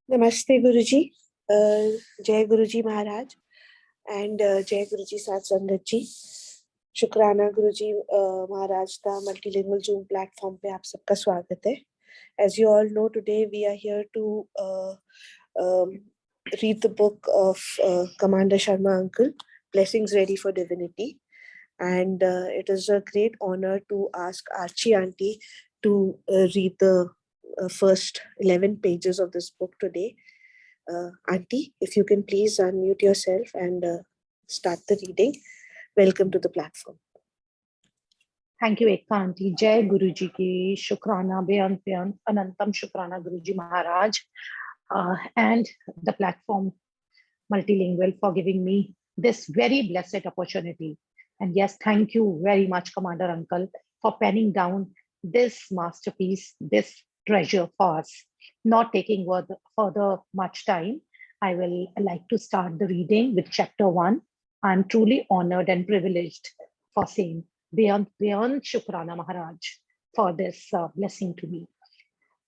Namaste Guruji, Jai Guruji Maharaj and Jai Guruji Sat Sangat जी. शुक्राना गुरुजी महाराज का multilingual zoom platform पे आप सबका स्वागत है. As you all know, today we are here to read the book of Commander Sharma Uncle, Blessings Ready for Divinity. And it is a great honor to ask Archie Aunty to read the first 11 pages of this book today. Aunty, if you can please unmute yourself and start the reading. Welcome to the platform. Thank you, Ekta Aunty. Jai Guruji ki Shukrana, Beant Beant, Anantam Shukrana Guruji Maharaj and the platform Multilingual for giving me this very blessed opportunity. And yes, thank you very much, Commander Uncle, for penning down this masterpiece, this treasure for us. Not taking further much time, I will like to start the reading with chapter 1. I'm truly honored and privileged for saying Beant Shukrana Maharaj for this blessing to me.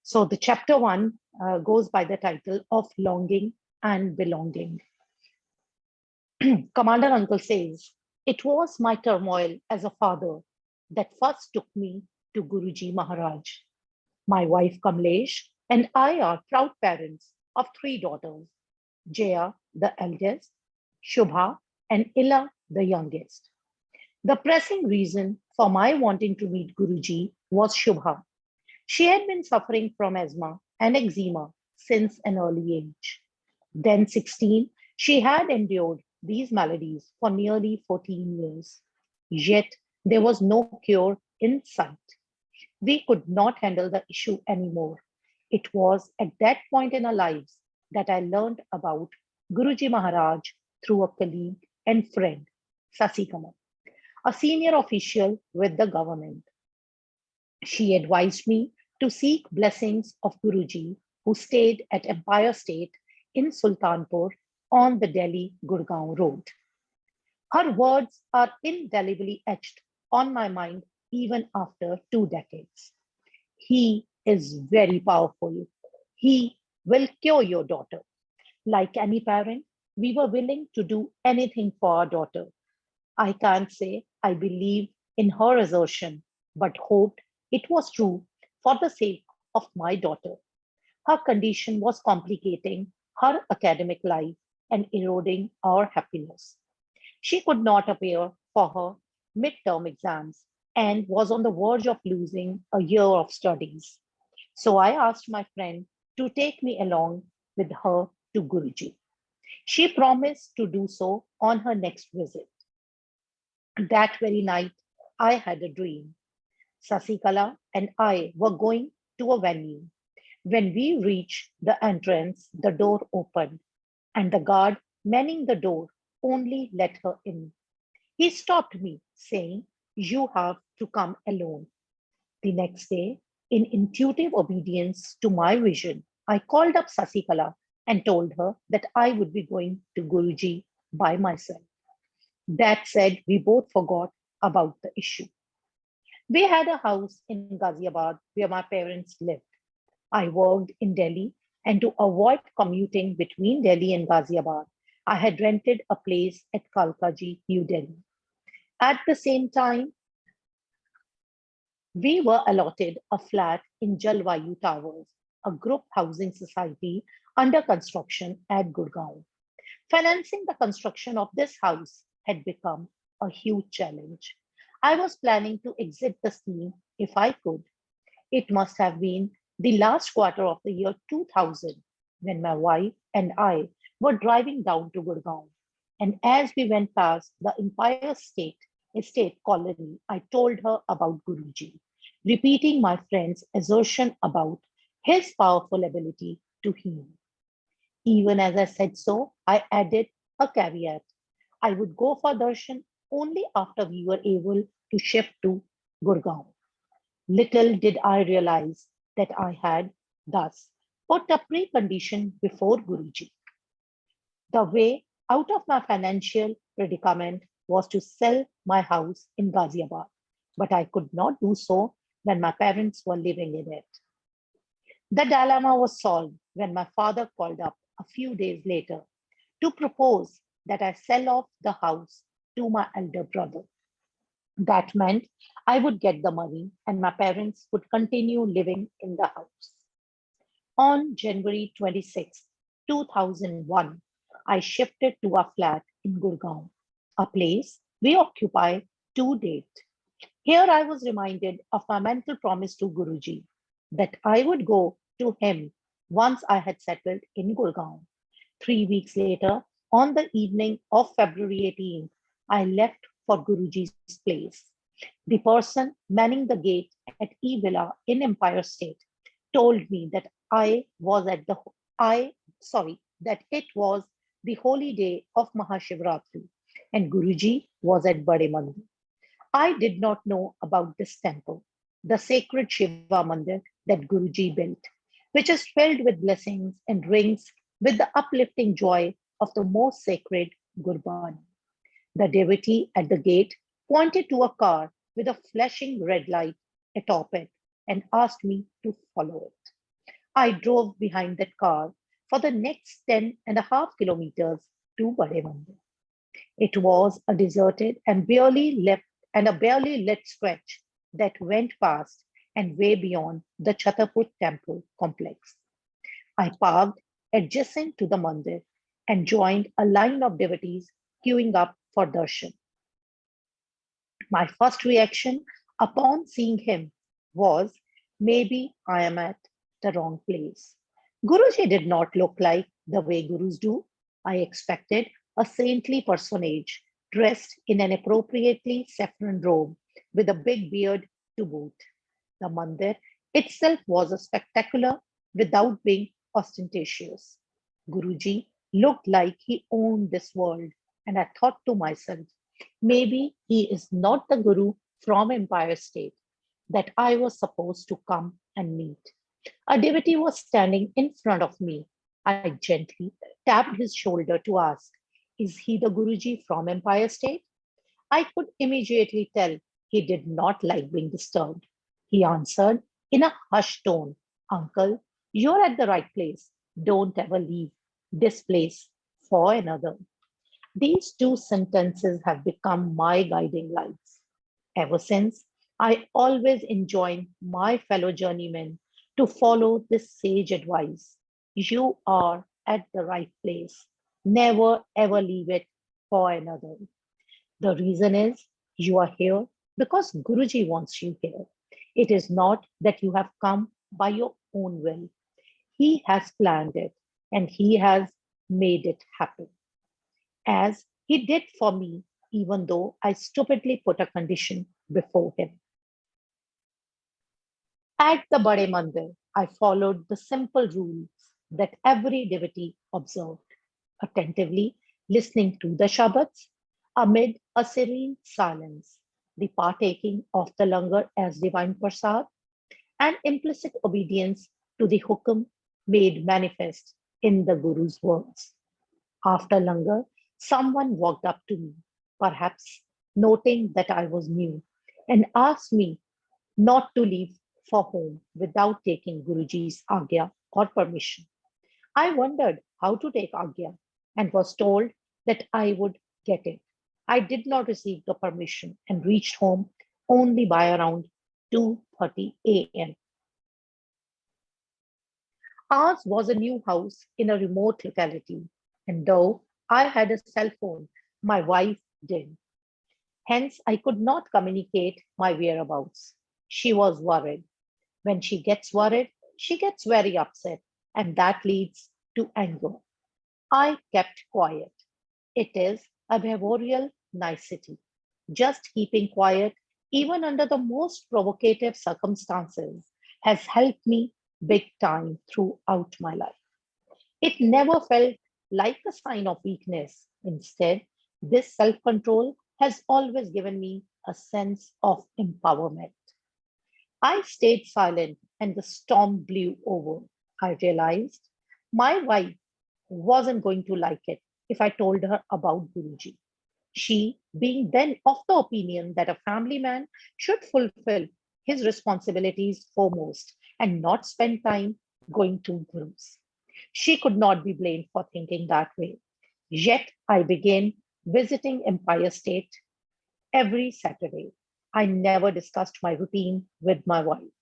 So the chapter 1 goes by the title of Longing and Belonging. Commander Uncle says, it was my turmoil as a father that first took me to Guruji Maharaj. My wife Kamlesh and I are proud parents of 3 daughters, Jaya, the eldest, Shubha, and Ila, the youngest. The pressing reason for my wanting to meet Guruji was Shubha. She had been suffering from asthma and eczema since an early age. Then 16, she had endured these maladies for nearly 14 years. Yet there was no cure in sight. We could not handle the issue anymore. It was at that point in our lives that I learned about Guruji Maharaj through a colleague and friend, Sehgal, a senior official with the government. She advised me to seek blessings of Guruji, who stayed at Empire State in Sultanpur on the Delhi-Gurgaon road. Her words are indelibly etched on my mind even after 2 decades. He is very powerful. He will cure your daughter. Like any parent, we were willing to do anything for our daughter. I can't say I believe in her assertion, but hoped it was true for the sake of my daughter. Her condition was complicating her academic life and eroding our happiness. She could not appear for her midterm exams and was on the verge of losing a year of studies. So I asked my friend to take me along with her to Guruji. She promised to do so on her next visit. That very night, I had a dream. Sehgal and I were going to a venue. When we reached the entrance, the door opened, and the guard manning the door only let her in. He stopped me, saying, "You have to come alone." The next day, in intuitive obedience to my vision, I called up Sehgal and told her that I would be going to Guruji by myself. That said, we both forgot about the issue. We had a house in Ghaziabad where my parents lived. I worked in Delhi, and to avoid commuting between Delhi and Ghaziabad, I had rented a place at Kalkaji, New Delhi. At the same time, we were allotted a flat in Jalvayu Towers, a group housing society under construction at Gurgaon. Financing the construction of this house had become a huge challenge. I was planning to exit the scheme if I could. It must have been the last quarter of the year 2000 when my wife and I were driving down to Gurgaon. And as we went past the Empire State Estate Colony, I told her about Guruji, repeating my friend's assertion about his powerful ability to heal. Even as I said so, I added a caveat. I would go for darshan only after we were able to shift to Gurgaon. Little did I realize that I had thus put a precondition before Guruji. The way out of my financial predicament was to sell my house in Ghaziabad, but I could not do so when my parents were living in it. The dilemma was solved when my father called up a few days later to propose that I sell off the house to my elder brother. That meant I would get the money and my parents would continue living in the house. On January 26, 2001, I shifted to a flat in Gurgaon, a place we occupy to date. Here I was reminded of my mental promise to Guruji that I would go to him once I had settled in Gurgaon. 3 weeks later, on the evening of February 18th, I left for Guruji's place. The person manning the gate at E Villa in Empire State told me that I was at the I that it was the holy day of Mahashivratri and Guruji was at Bade Mandir. I did not know about this temple, the sacred Shiva Mandir that Guruji built, which is filled with blessings and rings with the uplifting joy of the most sacred Gurbani. The devotee at the gate pointed to a car with a flashing red light atop it and asked me to follow it. I drove behind that car for the next 10.5 kilometers to Bade Mandir. It was a deserted and a barely lit stretch that went past and way beyond the Chhatarpur temple complex. I parked adjacent to the mandir and joined a line of devotees queuing up for darshan. My first reaction upon seeing him was maybe I am at the wrong place. Guruji did not look like the way gurus do. I expected a saintly personage dressed in an appropriately saffron robe with a big beard to boot. The mandir itself was a spectacular without being ostentatious. Guruji looked like he owned this world, and I thought to myself, maybe he is not the guru from Empire State that I was supposed to come and meet. A devotee was standing in front of me. I gently tapped his shoulder to ask, is he the Guruji from Empire State? I could immediately tell he did not like being disturbed. He answered in a hushed tone, Uncle, you're at the right place. Don't ever leave this place for another. These two sentences have become my guiding lights. Ever since, I always enjoin my fellow journeymen to follow this sage advice. You are at the right place. Never ever leave it for another. The reason is you are here because Guruji wants you here. It is not that you have come by your own will. He has planned it and he has made it happen. As he did for me, even though I stupidly put a condition before him. At the Bade Mandir, I followed the simple rules that every devotee observed, attentively listening to the Shabads amid a serene silence, the partaking of the langar as divine prasad, and implicit obedience to the hukum made manifest in the Guru's words. After langar, someone walked up to me, perhaps noting that I was new, and asked me not to leave for home without taking Guruji's agya or permission. I wondered how to take agya and was told that I would get it. I did not receive the permission and reached home only by around 2:30 a.m. Ours was a new house in a remote locality, and though I had a cell phone, my wife did. Hence, I could not communicate my whereabouts. She was worried. When she gets worried, she gets very upset, and that leads to anger. I kept quiet. It is a behavioral nicety. Just keeping quiet, even under the most provocative circumstances, has helped me big time throughout my life. It never felt like a sign of weakness. Instead, this self control has always given me a sense of empowerment. I stayed silent and the storm blew over. I realized my wife wasn't going to like it if I told her about Guruji. She, being then of the opinion that a family man should fulfill his responsibilities foremost and not spend time going to gurus. She could not be blamed for thinking that way. Yet I began visiting Empire State every Saturday. I never discussed my routine with my wife,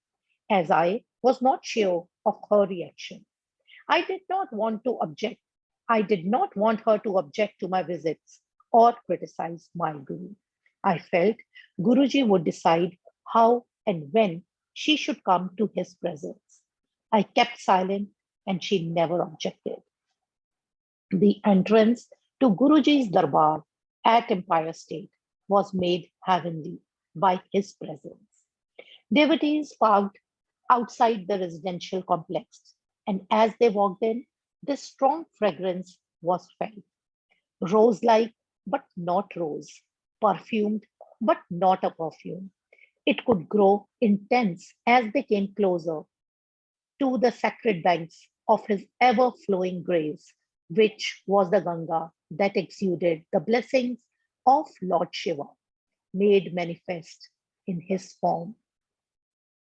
as I was not sure of her reaction. I did not want to object. I did not want her to object to my visits or criticize my guru. I felt Guruji would decide how and when she should come to his presence. I kept silent and she never objected. The entrance to Guruji's darbar at Empire State was made heavenly by his presence. Devotees parked outside the residential complex, and as they walked in, this strong fragrance was felt. Rose like, but not rose, perfumed, but not a perfume. It could grow intense as they came closer to the sacred banks of his ever flowing grace, which was the Ganga that exuded the blessings of Lord Shiva, made manifest in his form.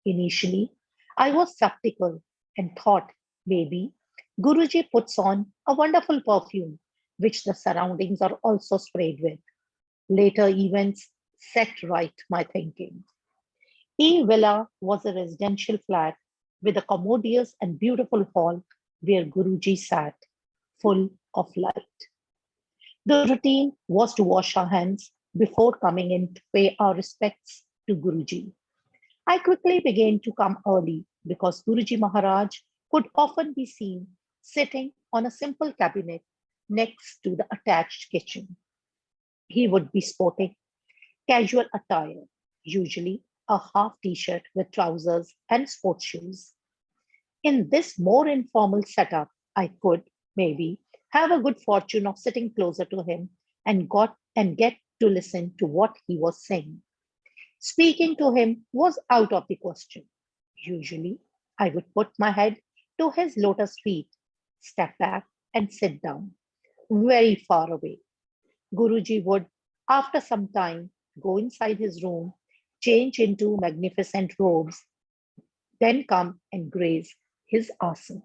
Initially, I was skeptical and thought maybe Guruji puts on a wonderful perfume, which the surroundings are also sprayed with. Later events set right my thinking. E Villa was a residential flat with a commodious and beautiful hall where Guruji sat, full of light. The routine was to wash our hands before coming in to pay our respects to Guruji. I quickly began to come early because Guruji Maharaj could often be seen sitting on a simple cabinet next to the attached kitchen. He would be sporting casual attire, usually a half t-shirt with trousers and sports shoes. In this more informal setup, I could maybe have a good fortune of sitting closer to him and get to listen to what he was saying. Speaking to him was out of the question. Usually, I would put my head to his lotus feet, step back, and sit down, very far away. Guruji would, after some time, go inside his room, change into magnificent robes, then come and grace his asana.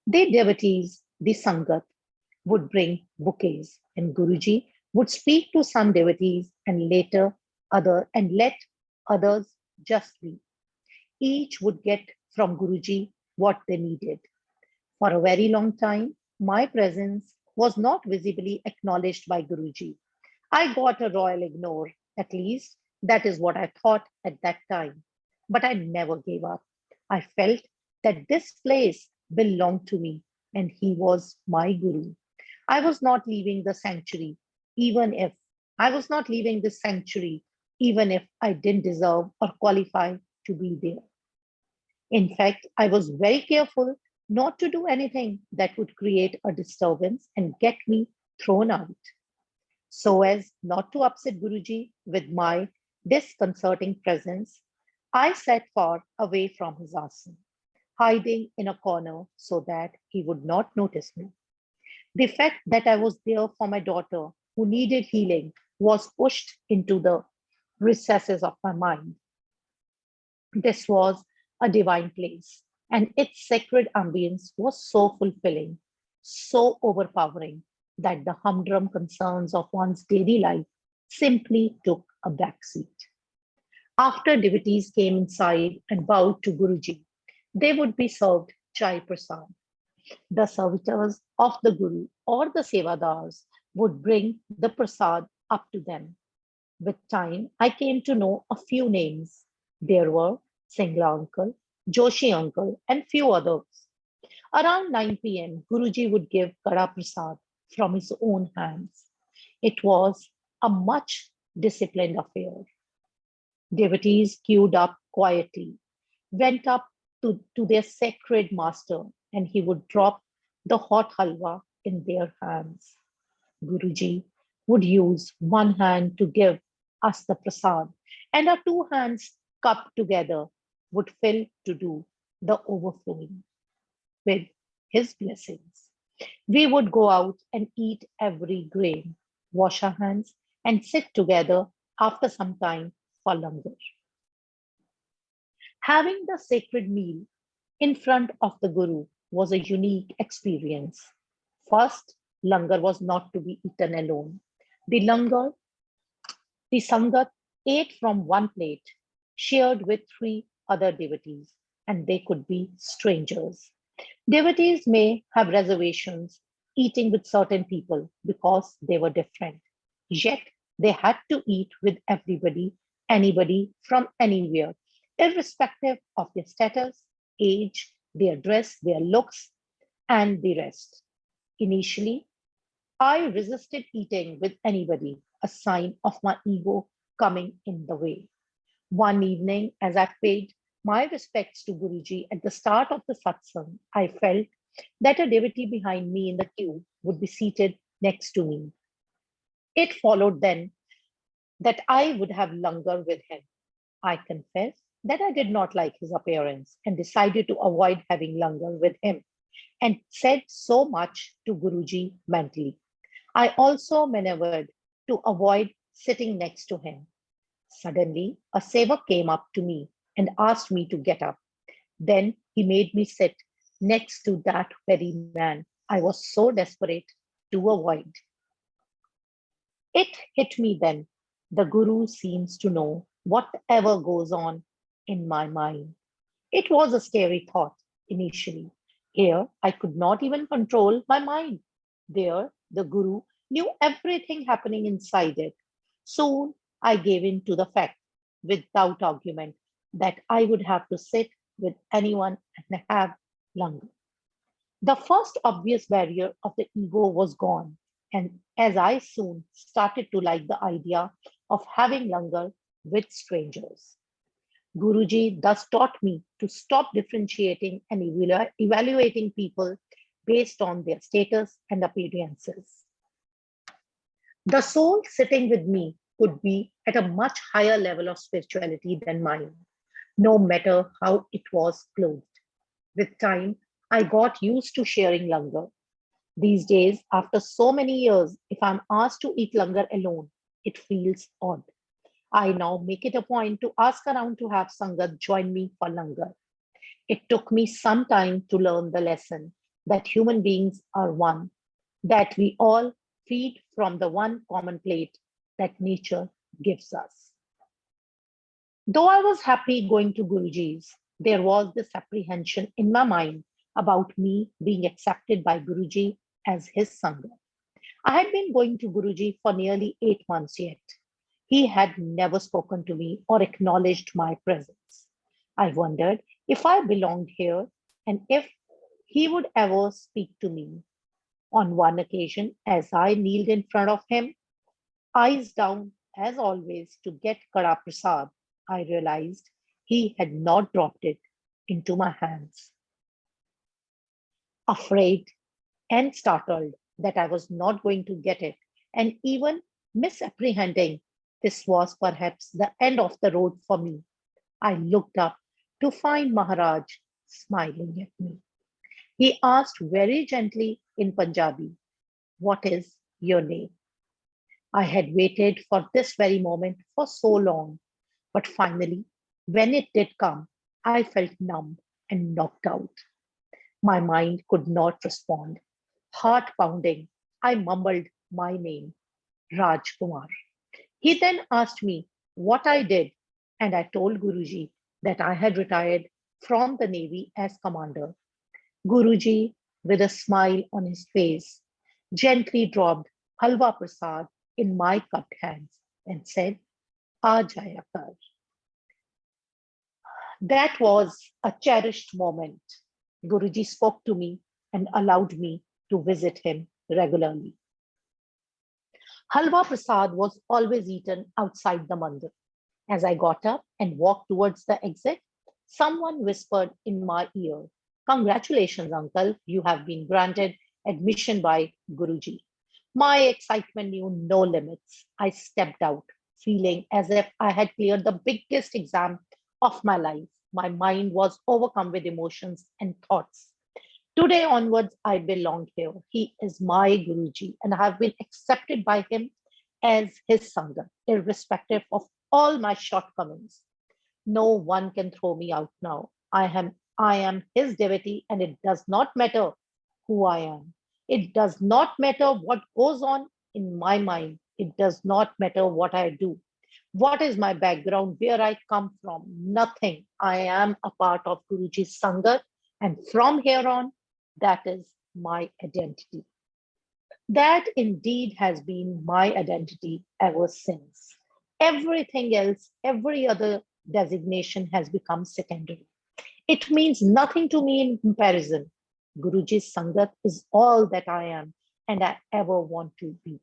The devotees, the Sangat, would bring bouquets, and Guruji would speak to some devotees and later other and let others just be. Each would get from Guruji what they needed. For a very long time, my presence was not visibly acknowledged by Guruji. I got a royal ignore, at least that is what I thought at that time. But I never gave up. I felt that this place belonged to me and he was my guru. I was not leaving the sanctuary, even if I was not leaving the sanctuary, even if I didn't deserve or qualify to be there. In fact, I was very careful not to do anything that would create a disturbance and get me thrown out, so as not to upset Guruji with my disconcerting presence. I sat far away from his asana, hiding in a corner so that he would not notice me. The fact that I was there for my daughter who needed healing was pushed into the recesses of my mind. This was a divine place, and its sacred ambience was so fulfilling, so overpowering, that the humdrum concerns of one's daily life simply took a backseat. After devotees came inside and bowed to Guruji, they would be served chai prasad. The servitors of the Guru or the Sevadars would bring the prasad up to them. With time, I came to know a few names. There were Sehgal uncle, Joshi uncle, and few others. Around 9 p.m., Guruji would give Kada Prasad from his own hands. It was a much disciplined affair. Devotees queued up quietly, went up to their sacred master, and he would drop the hot halwa in their hands. Guruji would use one hand to give us the prasad, and our two hands cupped together would fill to do the overflowing with his blessings. We would go out and eat every grain, wash our hands, and sit together after some time for langar. Having the sacred meal in front of the Guru was a unique experience. First, langar was not to be eaten alone. The langar, the sangat ate from one plate, shared with three other devotees, and they could be strangers. Devotees may have reservations eating with certain people because they were different. Yet they had to eat with everybody, anybody from anywhere, irrespective of their status, age, their dress, their looks, and the rest. Initially, I resisted eating with anybody, a sign of my ego coming in the way. One evening, as I paid my respects to Guruji at the start of the satsang, I felt that a devotee behind me in the queue would be seated next to me. It followed then that I would have langar with him. I confess that I did not like his appearance and decided to avoid having langar with him and said so much to Guruji mentally. I also maneuvered to avoid sitting next to him. Suddenly, a sevak came up to me and asked me to get up. Then he made me sit next to that very man I was so desperate to avoid. It hit me then. The Guru seems to know whatever goes on in my mind. It was a scary thought initially. Here, I could not even control my mind. There, the Guru knew everything happening inside it. Soon, I gave in to the fact, without argument, that I would have to sit with anyone and have langar. The first obvious barrier of the ego was gone, and as I soon started to like the idea of having langar with strangers. Guruji thus taught me to stop differentiating and evaluating people based on their status and appearances. The soul sitting with me could be at a much higher level of spirituality than mine, no matter how it was clothed. With time, I got used to sharing langar. These days, after so many years, if I'm asked to eat langar alone, it feels odd. I now make it a point to ask around to have Sangat join me for langar. It took me some time to learn the lesson that human beings are one, that we all feed from the one common plate that nature gives us. Though I was happy going to Guruji's, there was this apprehension in my mind about me being accepted by Guruji as his Sangha. I had been going to Guruji for nearly 8 months yet. He had never spoken to me or acknowledged my presence. I wondered if I belonged here and if he would ever speak to me. On one occasion, as I kneeled in front of him, eyes down as always to get Kara Prasad, I realized he had not dropped it into my hands. Afraid and startled that I was not going to get it, and even misapprehending this was perhaps the end of the road for me, I looked up to find Maharaj smiling at me. He asked very gently in Punjabi, "What is your name?" I had waited for this very moment for so long, but finally, when it did come, I felt numb and knocked out. My mind could not respond. Heart pounding, I mumbled my name, Raj Kumar. He then asked me what I did, and I told Guruji that I had retired from the Navy as commander. Guruji, with a smile on his face, gently dropped halwa prasad in my cupped hands and said, "Aa jaya kar." That was a cherished moment. Guruji spoke to me and allowed me to visit him regularly. Halwa prasad was always eaten outside the mandir. As I got up and walked towards the exit, someone whispered in my ear, "Congratulations, uncle, you have been granted admission by Guruji." My excitement knew no limits. I stepped out, feeling as if I had cleared the biggest exam of my life. My mind was overcome with emotions and thoughts. Today onwards, I belong here. He is my Guruji, and I have been accepted by him as his Sangha, irrespective of all my shortcomings. No one can throw me out now. I am his devotee, and it does not matter who I am. It does not matter what goes on in my mind. It does not matter what I do. What is my background, where I come from? Nothing. I am a part of Guruji's Sangat, and from here on, that is my identity. That indeed has been my identity ever since. Everything else, every other designation has become secondary. It means nothing to me in comparison. Guruji's Sangat is all that I am and I ever want to be.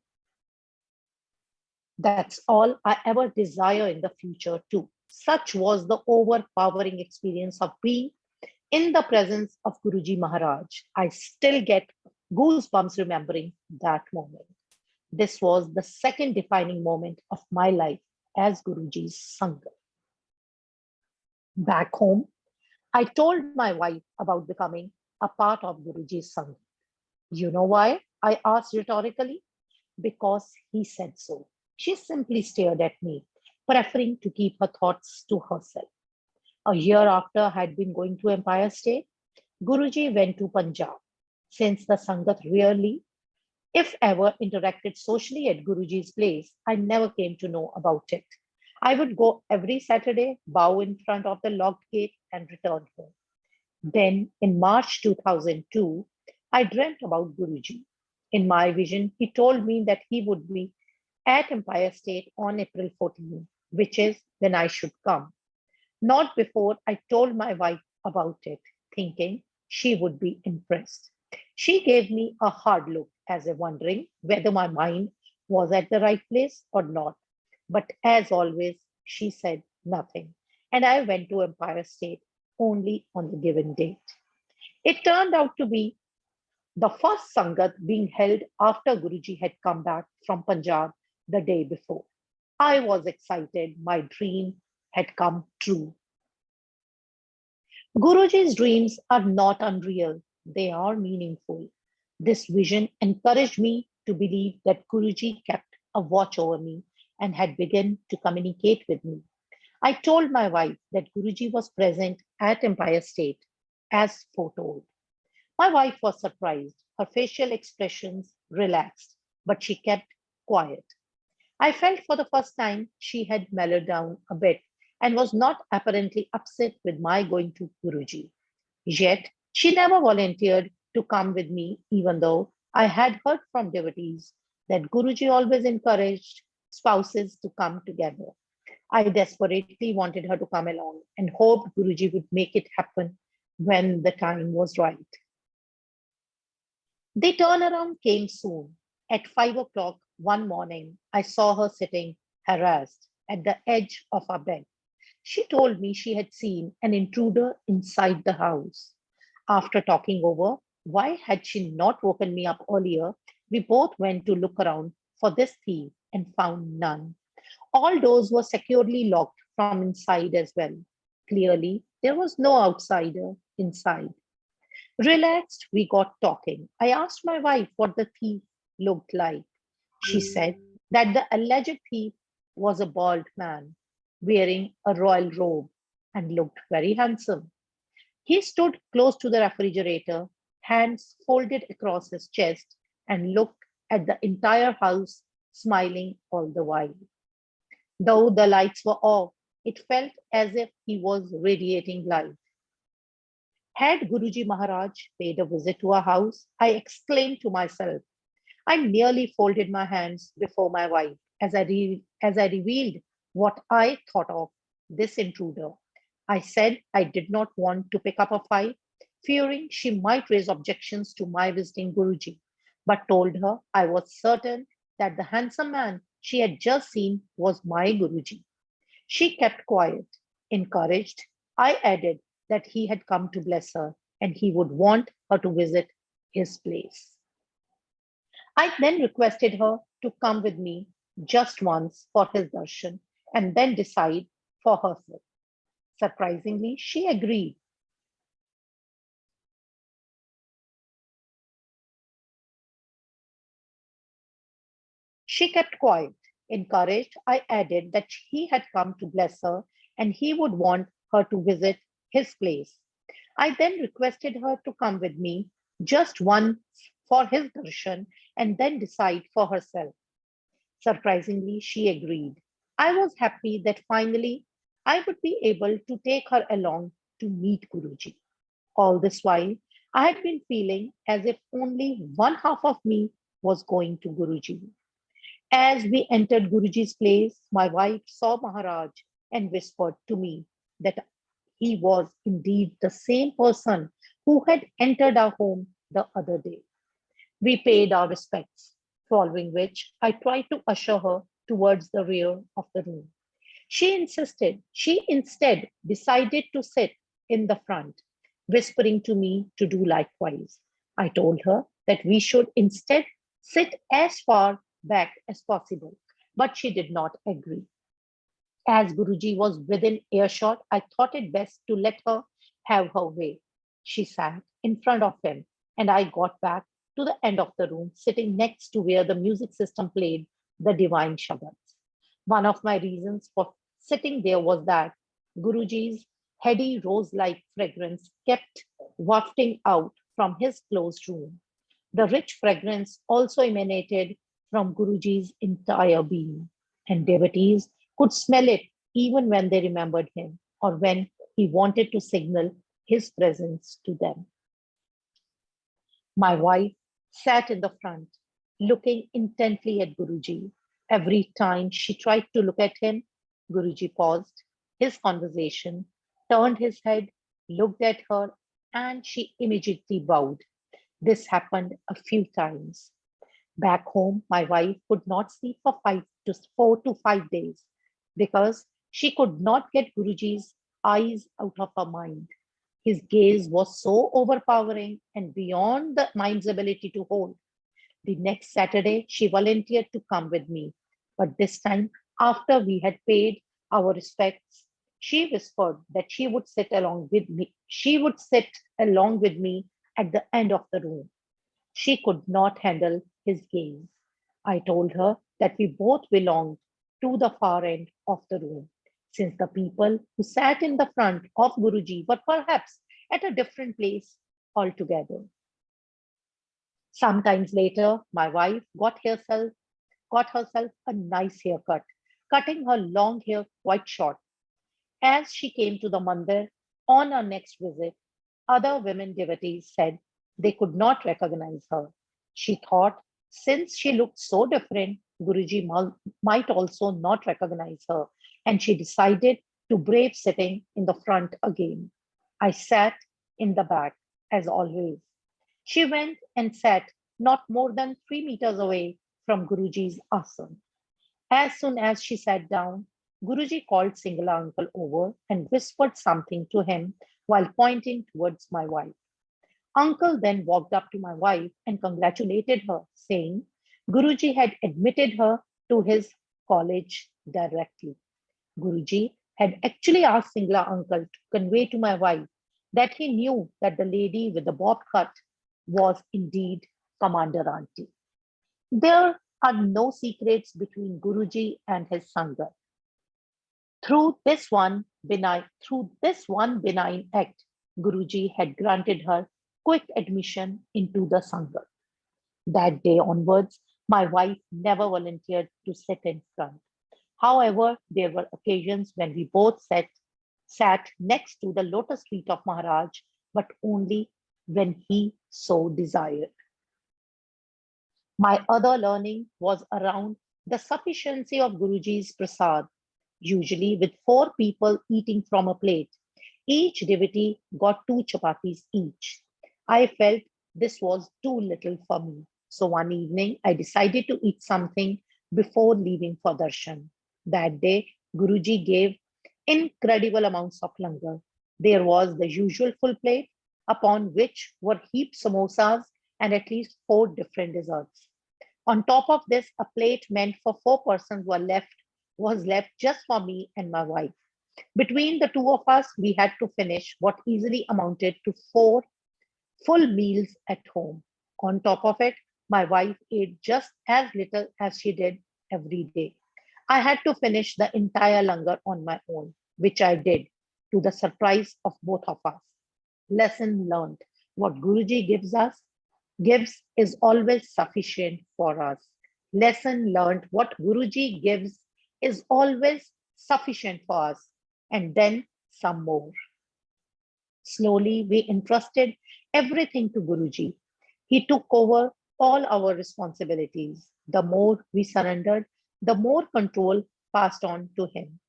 That's all I ever desire in the future, too. Such was the overpowering experience of being in the presence of Guruji Maharaj. I still get goosebumps remembering that moment. This was the second defining moment of my life as Guruji's Sangat. Back home, I told my wife about becoming a part of Guruji's Sangat. You know why? I asked rhetorically. Because he said so. She simply stared at me, preferring to keep her thoughts to herself. A year after I had been going to Empire State, Guruji went to Punjab. Since the Sangat rarely, if ever, interacted socially at Guruji's place, I never came to know about it. I would go every Saturday, bow in front of the locked gate, and return home. Then, in March 2002, I dreamt about Guruji. In my vision, he told me that he would be at Empire State on April 14, which is when I should come. Not before I told my wife about it, thinking she would be impressed. She gave me a hard look, as if wondering whether my mind was at the right place or not. But as always, she said nothing, and I went to Empire State only on the given date. It turned out to be the first Sangat being held after Guruji had come back from Punjab the day before. I was excited. My dream had come true. Guruji's dreams are not unreal, they are meaningful. This vision encouraged me to believe that Guruji kept a watch over me and had begun to communicate with me. I told my wife that Guruji was present at Empire State as foretold. My wife was surprised. Her facial expressions relaxed, but she kept quiet. I felt for the first time she had mellowed down a bit and was not apparently upset with my going to Guruji. Yet, she never volunteered to come with me, even though I had heard from devotees that Guruji always encouraged spouses to come together. I desperately wanted her to come along and hoped Guruji would make it happen when the time was right. The turnaround came soon. At 5 o'clock one morning, I saw her sitting harassed at the edge of our bed. She told me she had seen an intruder inside the house. After talking over why had she not woken me up earlier, we both went to look around for this thief and found none. All doors were securely locked from inside as well. Clearly, there was no outsider inside. Relaxed, we got talking. I asked my wife what the thief looked like. She said that the alleged thief was a bald man wearing a royal robe and looked very handsome. He stood close to the refrigerator, hands folded across his chest, and looked at the entire house, smiling all the while. Though the lights were off, it felt as if he was radiating light. Had Guruji Maharaj paid a visit to our house? I exclaimed to myself. I nearly folded my hands before my wife as I revealed what I thought of this intruder. I said I did not want to pick up a fight, fearing she might raise objections to my visiting Guruji, but told her I was certain that the handsome man she had just seen was my Guruji. She kept quiet. Encouraged, I added that he had come to bless her and he would want her to visit his place. I then requested her to come with me just once for his darshan and then decide for herself. Surprisingly, she agreed. She kept quiet. Encouraged, I added that he had come to bless her and he would want her to visit his place. I then requested her to come with me just once for his darshan and then decide for herself. Surprisingly, she agreed. I was happy that finally I would be able to take her along to meet Guruji. All this while, I had been feeling as if only one half of me was going to Guruji. As we entered Guruji's place, my wife saw Maharaj and whispered to me that he was indeed the same person who had entered our home the other day. We paid our respects, following which I tried to usher her towards the rear of the room. She instead decided to sit in the front, whispering to me to do likewise. I told her that we should instead sit as far back as possible, but she did not agree. As Guruji was within earshot, I thought it best to let her have her way. She sat in front of him, and I got back to the end of the room, sitting next to where the music system played the divine Shabads. One of my reasons for sitting there was that Guruji's heady rose like fragrance kept wafting out from his closed room. The rich fragrance also emanated from Guruji's entire being, and devotees could smell it even when they remembered him or when he wanted to signal his presence to them. My wife sat in the front, looking intently at Guruji. Every time she tried to look at him, Guruji paused his conversation, turned his head, looked at her, and she immediately bowed. This happened a few times. Back home, my wife could not sleep for 4 to 5 days because she could not get Guruji's eyes out of her mind. His gaze was so overpowering and beyond the mind's ability to hold. The next Saturday, she volunteered to come with me, but this time, after we had paid our respects, she whispered that she would sit along with me. She would sit along with me at the end of the room. She could not handle his gaze. I told her that we both belonged to the far end of the room, since the people who sat in the front of Guruji were perhaps at a different place altogether. Sometimes later, my wife got herself a nice haircut, cutting her long hair quite short. As she came to the mandir on her next visit, other women devotees said they could not recognize her. She thought since she looked so different, might also not recognize her, and she decided to brave sitting in the front again. I sat in the back, as always. She went and sat not more than 3 meters away from Guruji's asana. As soon as she sat down, Guruji called Singla uncle over and whispered something to him while pointing towards my wife. Uncle then walked up to my wife and congratulated her, saying Guruji had admitted her to his college directly. Guruji had actually asked Singla uncle to convey to my wife that he knew that the lady with the bob cut was indeed Commander Aunty. There are no secrets between Guruji and his Sangat. Through this one benign act, Guruji had granted her quick admission into the Sangat. That day onwards, my wife never volunteered to sit in front. However, there were occasions when we both sat next to the lotus feet of Maharaj, but only when he so desired. My other learning was around the sufficiency of Guruji's prasad, usually with 4 people eating from a plate. Each devotee got 2 chapatis each. I felt this was too little for me. So one evening, I decided to eat something before leaving for darshan. That day, Guruji gave incredible amounts of langar. There was the usual full plate, upon which were heaped samosas and at least 4 different desserts. On top of this, a plate meant for 4 persons was left just for me and my wife. Between the two of us, we had to finish what easily amounted to 4 full meals at home. On top of it, my wife ate just as little as she did every day. I had to finish the entire langar on my own, which I did to the surprise of both of us. Lesson learned. What Guruji gives is always sufficient for us. Lesson learned. What Guruji gives is always sufficient for us. And then some more. Slowly, we entrusted everything to Guruji. He took over all our responsibilities. The more we surrendered, the more control passed on to him.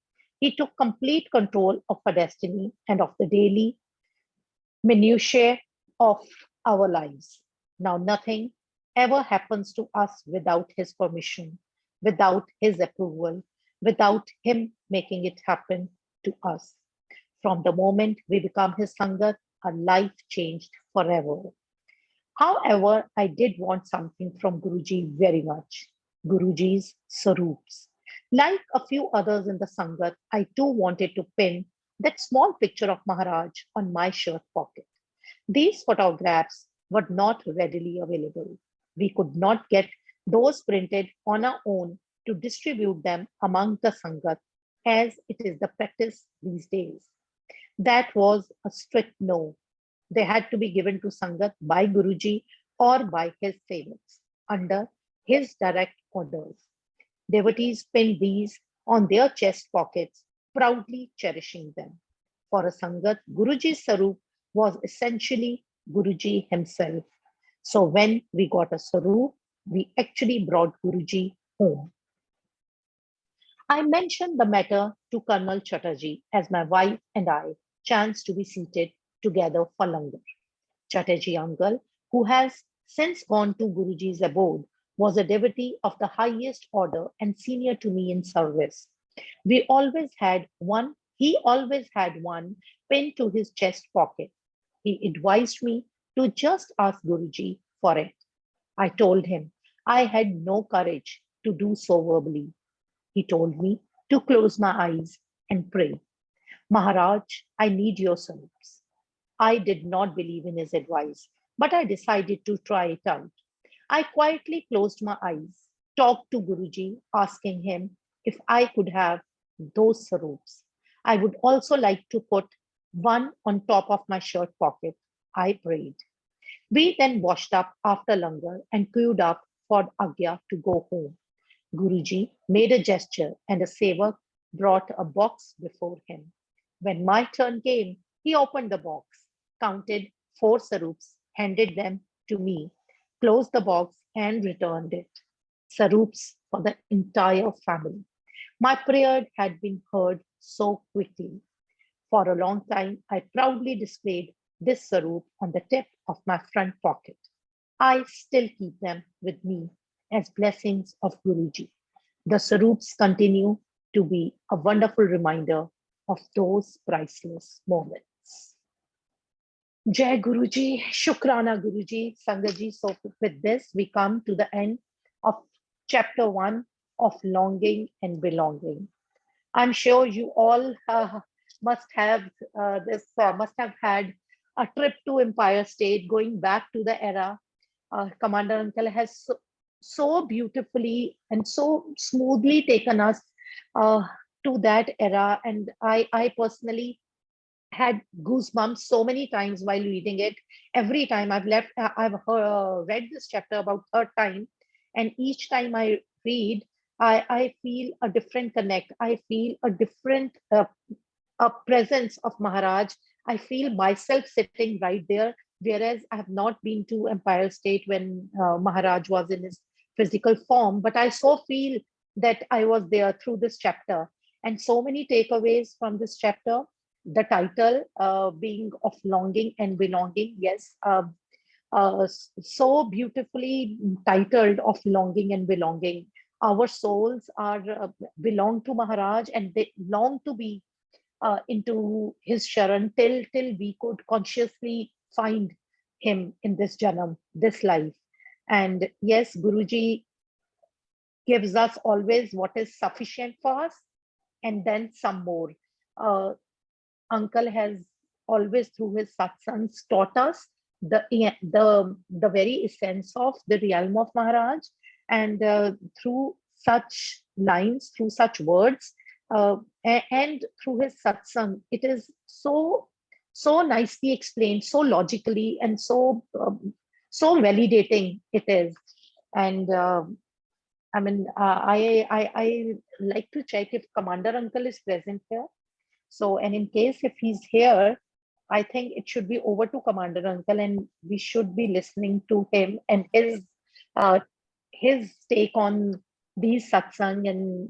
He took complete control of our destiny and of the daily minutiae of our lives. Now, nothing ever happens to us without his permission, without his approval, without him making it happen to us. From the moment we become his Sangat, our life changed forever. However, I did want something from Guruji very much. Guruji's Sarups. Like a few others in the Sangat, I too wanted to pin that small picture of Maharaj on my shirt pocket. These photographs were not readily available. We could not get those printed on our own to distribute them among the Sangat as it is the practice these days. That was a strict no. They had to be given to Sangat by Guruji or by his favorites under his direct orders. Devotees pinned these on their chest pockets, proudly cherishing them. For a Sangat, Guruji's Sarup was essentially Guruji himself. So when we got a Sarup, we actually brought Guruji home. I mentioned the matter to Colonel Chatterjee as my wife and I chanced to be seated together for langar. Chatterjee uncle, who has since gone to Guruji's abode, was a devotee of the highest order and senior to me in service. He always had one pinned to his chest pocket. He advised me to just ask Guruji for it. I told him I had no courage to do so verbally. He told me to close my eyes and pray. Maharaj, I need your service. I did not believe in his advice, but I decided to try it out. I quietly closed my eyes, talked to Guruji, asking him if I could have those sarups. I would also like to put one on top of my shirt pocket. I prayed. We then washed up after langar and queued up for Agya to go home. Guruji made a gesture and a sevak brought a box before him. When my turn came, he opened the box, counted 4 sarups, handed them to me, closed the box and returned it. Sarups for the entire family. My prayer had been heard so quickly. For a long time, I proudly displayed this sarup on the tip of my front pocket. I still keep them with me as blessings of Guruji. The sarups continue to be a wonderful reminder of those priceless moments. Jai Guruji, Shukrana Guruji, Sangaji. So with this, we come to the end of chapter 1 of Longing and Belonging. I'm sure you all must have had a trip to Empire State, going back to the era. Commander Uncle has so beautifully and so smoothly taken us uh, to that era, and I personally had goosebumps so many times while reading it. Every time I've read this chapter about third time, and each time I read, I feel a different connect. I feel a different presence of Maharaj. I feel myself sitting right there, whereas I have not been to Empire State when Maharaj was in his physical form, but I so feel that I was there through this chapter. And so many takeaways from this chapter. The title being of longing and belonging, yes, so beautifully titled of longing and belonging. Our souls are belong to Maharaj, and they long to be into his sharan till we could consciously find him in this janam, this life. And yes, Guruji gives us always what is sufficient for us, and then some more. Uh, Uncle has always, through his satsangs, taught us the very essence of the realm of Maharaj, and through such lines, through such words, and through his satsang, it is so nicely explained, so logically, and so validating it is. And I mean, I like to check if Commander Uncle is present here. So, and in case if he's here, I think it should be over to Commander Uncle, and we should be listening to him and uh, his take on these satsang and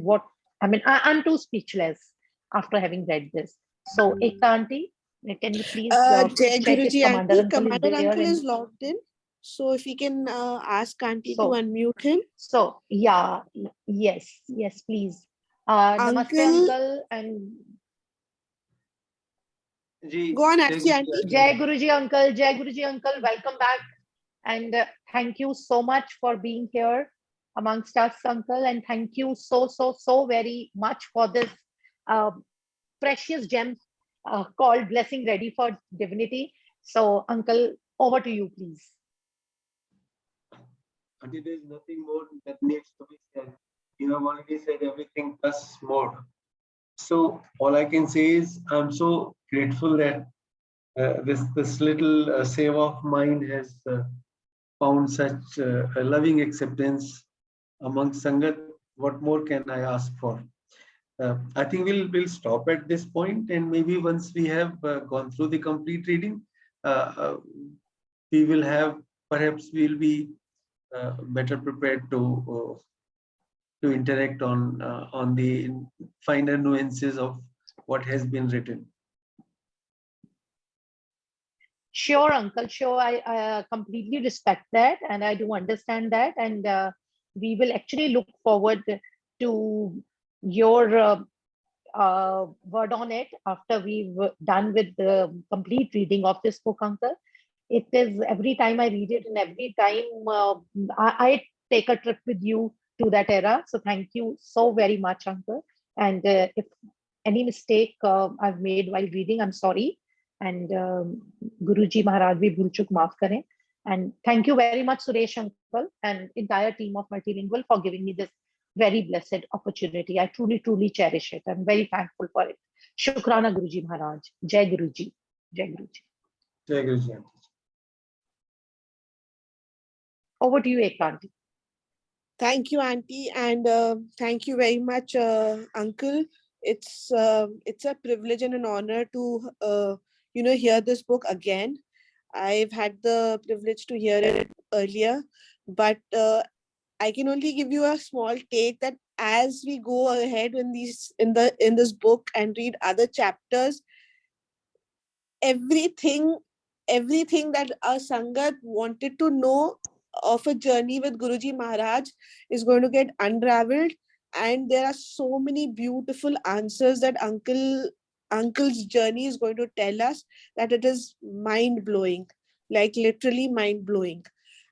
what I mean. I'm too speechless after having read this. So, Aunty, can you please Jai check if Guruji Commander Aunty, Uncle is Commander there? Uncle And is logged in. So if we can ask Aunty to so, unmute him. so yeah, yes, please. Namaste, Uncle, Uncle, and Ji, go on, Jai Archie Guruji Aunty. Jai Guruji Uncle, Jai Guruji Uncle, welcome back. And thank you so much for being here amongst us, Uncle. And thank you so very much for this uh, precious gem called Blessing Ready for Divinity. So, Uncle, over to you, please. Aunty, there is nothing more that needs to be said. You have already said everything plus more. So all I can say is I'm so grateful that this little save of mine has found such a loving acceptance among Sangat. What more can I ask for? I think we'll stop at this point, and maybe once we have gone through the complete reading, we will have, perhaps we'll be better prepared to interact on the finer nuances of what has been written. Sure, Uncle. Sure, I completely respect that, and I do understand that, and we will actually look forward to your word on it after we've done with the complete reading of this book, Uncle. It is every time I read it, and every time I take a trip with you to that era. So thank you so very much, Uncle. And if any mistake I've made while reading, I'm sorry. And Guruji Maharaj bhi bhul chuk maaf kare. And thank you very much, Suresh Uncle, and entire team of Multilingual for giving me this very blessed opportunity. I truly cherish it. I'm very thankful for it. Shukrana, Guruji Maharaj. Jai Guruji. Jai Guruji. Jai Guruji. Over to you, Aunty. Thank you, Aunty, and thank you very much, Uncle. It's a privilege and an honor to hear this book again. I've had the privilege to hear it earlier, but I can only give you a small take that as we go ahead in this book and read other chapters, everything that our Sangat wanted to know of a journey with Guruji Maharaj is going to get unraveled, and there are so many beautiful answers that uncle's journey is going to tell us that it is mind-blowing, like literally mind-blowing.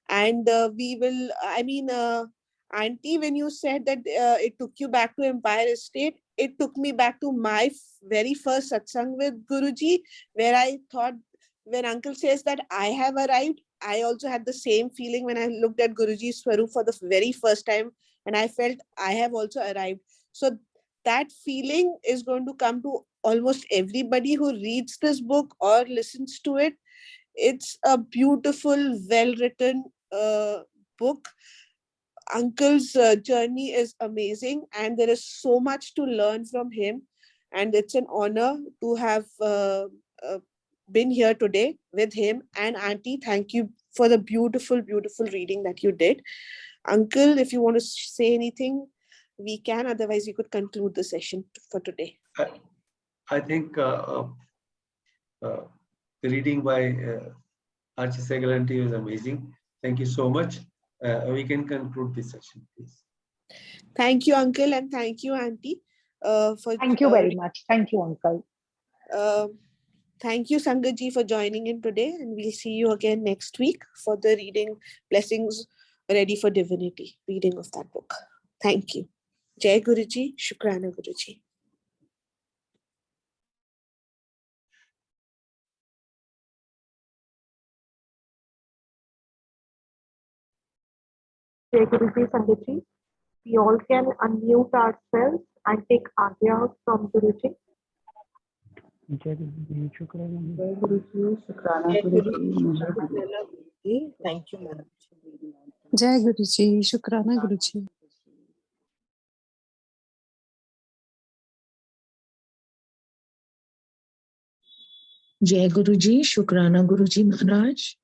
And we will, Aunty, when you said that it took you back to Empire Estate, it took me back to my very first satsang with Guruji, where I thought, when Uncle says that I have arrived, I also had the same feeling when I looked at Guruji's Swaroop for the very first time, and I felt I have also arrived. So that feeling is going to come to almost everybody who reads this book or listens to it. It's a beautiful, well-written book. Uncle's journey is amazing, and there is so much to learn from him. And it's an honor to have been here today with him. And Aunty, thank you for the beautiful reading that you did. Uncle, if you want to say anything, we can. Otherwise, we could conclude the session for today. I think the reading by Archie Sehgal Aunty was amazing. Thank you so much. We can conclude this session, please. Thank you, Uncle, and thank you, Aunty. Thank you very much. Thank you, Uncle. Thank you, Sangaji, for joining in today, and we'll see you again next week for the reading Blessings Ready for Divinity, reading of that book. Thank you. Jai Guruji, Shukrana Guruji. Jai Guruji, Sangaji. We all can unmute ourselves and take Agya from Guruji. जय गुरु जी, शुक्राना Jai Guruji, Shukrana Guruji. Thank you, madam. जय गुरु जी, शुक्राना गुरु जी। जय गुरु जी, शुक्राना गुरु जी महाराज।